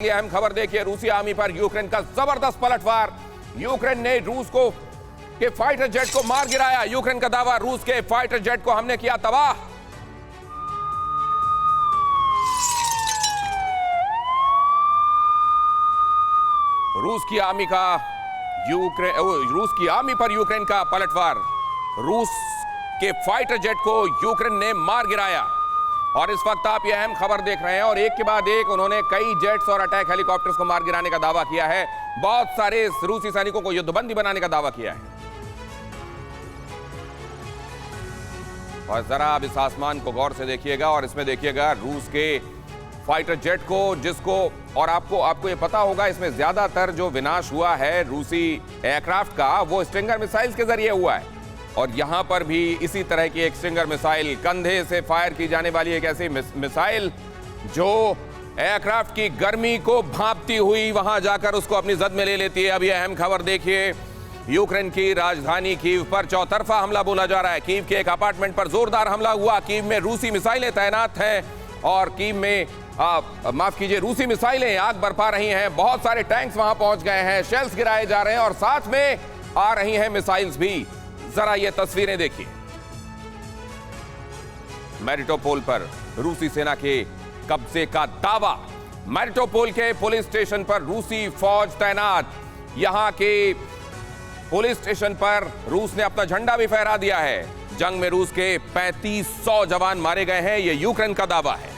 ये अहम खबर देखिए, रूसी आर्मी पर यूक्रेन का जबरदस्त पलटवार। यूक्रेन ने रूस को के फाइटर जेट को मार गिराया। यूक्रेन का दावा, रूस के फाइटर जेट को हमने किया तबाह। रूस की आर्मी पर यूक्रेन का पलटवार। रूस के फाइटर जेट को यूक्रेन ने मार गिराया और इस वक्त आप यह अहम खबर देख रहे हैं और एक के बाद एक उन्होंने कई जेट्स और अटैक हेलीकॉप्टर्स को मार गिराने का दावा किया है। बहुत सारे रूसी सैनिकों को युद्धबंदी बनाने का दावा किया है। और जरा आप इस आसमान को गौर से देखिएगा और इसमें देखिएगा रूस के फाइटर जेट को, जिसको और आपको ये पता होगा, इसमें ज्यादातर जो विनाश हुआ है रूसी एयरक्राफ्ट का वो स्ट्रिंगर मिसाइल्स के जरिए हुआ है। और यहां पर भी इसी तरह की एक स्ट्रिंगर मिसाइल, कंधे से फायर की जाने वाली एक ऐसी मिसाइल जो एयरक्राफ्ट की गर्मी को भांपती हुई वहां जाकर उसको अपनी जद में ले लेती है। अब यह अहम खबर देखिए, यूक्रेन की राजधानी कीव पर चौतरफा हमला बोला जा रहा है। कीव के एक अपार्टमेंट पर जोरदार हमला हुआ। कीव में रूसी मिसाइलें तैनात हैं और कीव में रूसी मिसाइलें आग बरपा रही हैं। बहुत सारे टैंक्स वहां पहुंच गए हैं, शेल्स गिराए जा रहे हैं और साथ में आ रही हैं मिसाइल्स भी। जरा ये तस्वीरें देखिए। मैरिटोपोल पर रूसी सेना के कब्जे का दावा। मैरिटोपोल के पुलिस स्टेशन पर रूसी फौज तैनात। यहां के पुलिस स्टेशन पर रूस ने अपना झंडा भी फहरा दिया है। जंग में रूस के 3500 जवान मारे गए हैं, यह यूक्रेन का दावा है।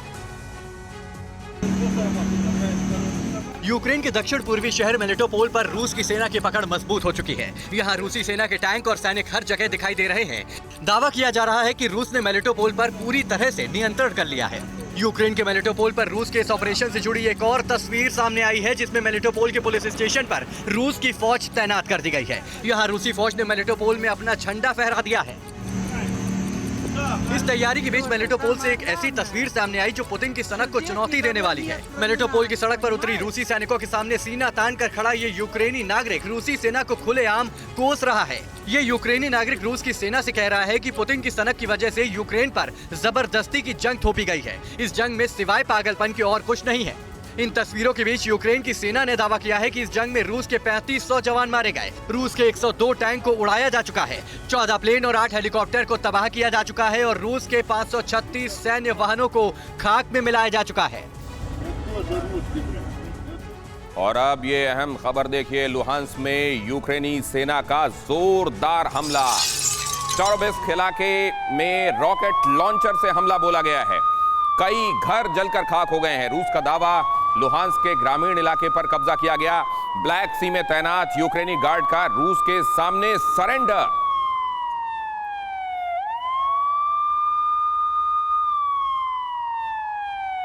यूक्रेन के दक्षिण पूर्वी शहर मेलिटोपोल पर रूस की सेना की पकड़ मजबूत हो चुकी है। यहाँ रूसी सेना के टैंक और सैनिक हर जगह दिखाई दे रहे हैं। दावा किया जा रहा है कि रूस ने मेलिटोपोल पर पूरी तरह से नियंत्रण कर लिया है। यूक्रेन के मेलिटोपोल पर रूस के इस ऑपरेशन से जुड़ी एक और तस्वीर सामने आई है, जिसमें मेलिटोपोल के पुलिस स्टेशन पर रूस की फौज तैनात कर दी गई है। यहाँ रूसी फौज ने मेलिटोपोल में अपना झंडा फहरा दिया है। इस तैयारी के बीच मेलिटोपोल से एक ऐसी तस्वीर सामने आई जो पुतिन की सनक को चुनौती देने वाली है। मेलिटोपोल की सड़क पर उतरी रूसी सैनिकों के सामने सीना तान कर खड़ा ये यूक्रेनी नागरिक रूसी सेना को खुलेआम कोस रहा है। ये यूक्रेनी नागरिक रूस की सेना से कह रहा है कि पुतिन की सनक की वजह से यूक्रेन पर जबरदस्ती की जंग थोपी गई है। इस जंग में सिवाय पागलपन के और कुछ नहीं है। इन तस्वीरों के बीच यूक्रेन की सेना ने दावा किया है कि इस जंग में रूस के 3500 जवान मारे गए। रूस के 102 टैंक को उड़ाया जा चुका है, 14 प्लेन और 8 हेलीकॉप्टर को तबाह किया जा चुका है और रूस के 536 सैन्य वाहनों को खाक में मिलाया जा चुका है। और अब ये अहम खबर देखिए, लुहांस्क में यूक्रेनी सेना का जोरदार हमला। स्टारोबेस्क इलाके में रॉकेट लॉन्चर से हमला बोला गया है। कई घर जलकर खाक हो गए हैं। रूस का दावा, लुहांस्क के ग्रामीण इलाके पर कब्जा किया गया। ब्लैक सी में तैनात यूक्रेनी गार्ड का रूस के सामने सरेंडर।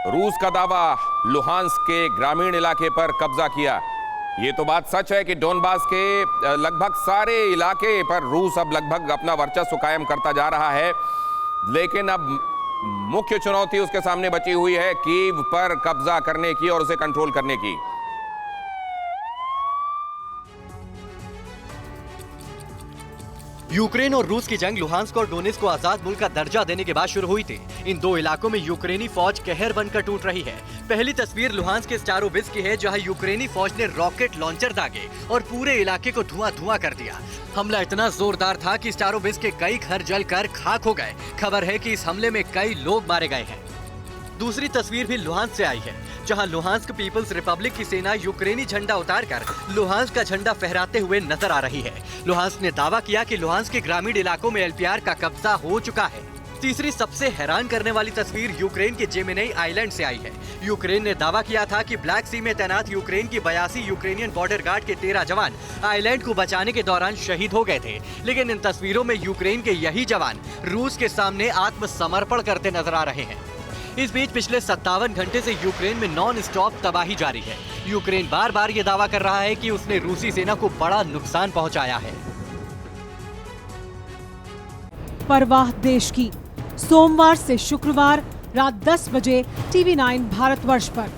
रूस का दावा, लुहांस्क के ग्रामीण इलाके पर कब्जा किया। ये तो बात सच है कि डोनबास के लगभग सारे इलाके पर रूस अब लगभग अपना वर्चस्व कायम करता जा रहा है, लेकिन अब मुख्य चुनौती उसके सामने बची हुई है कीव पर कब्जा करने की और उसे कंट्रोल करने की। यूक्रेन और रूस की जंग लुहांस्क और डोनेत्स्क को आजाद मुल्क का दर्जा देने के बाद शुरू हुई थी। इन दो इलाकों में यूक्रेनी फौज कहर बनकर टूट रही है। पहली तस्वीर लुहांस्क के स्टारोबेस्क की है, जहां यूक्रेनी फौज ने रॉकेट लॉन्चर दागे और पूरे इलाके को धुआं कर दिया। हमला इतना जोरदार था कि स्टारोबेस्क के कई घर जलकर खाक हो गए। खबर है कि इस हमले में कई लोग मारे गए हैं। दूसरी तस्वीर भी लुहांस्क से आई है, जहां लुहांस्क पीपल्स रिपब्लिक की सेना यूक्रेनी झंडा उतारकर लुहांस्क का झंडा फहराते हुए नजर आ रही है। लुहांस्क ने दावा किया कि लुहांस्क के ग्रामीण इलाकों में एलपीआर का कब्जा हो चुका है। तीसरी सबसे हैरान करने वाली तस्वीर यूक्रेन के जेमेनाई आइलैंड से आई है। यूक्रेन ने दावा किया था कि ब्लैक सी में तैनात यूक्रेन की 82 यूक्रेनियन बॉर्डर गार्ड के 13 जवान आइलैंड को बचाने के दौरान शहीद हो गए थे, लेकिन इन तस्वीरों में यूक्रेन के यही जवान रूस के सामने आत्मसमर्पण करते नजर आ रहे हैं। इस बीच पिछले 57 घंटे से यूक्रेन में नॉन स्टॉप तबाही जारी है। यूक्रेन बार बार ये दावा कर रहा है कि उसने रूसी सेना को बड़ा नुकसान पहुंचाया है। परवाह देश की, सोमवार से शुक्रवार रात 10 बजे TV9 भारतवर्ष पर।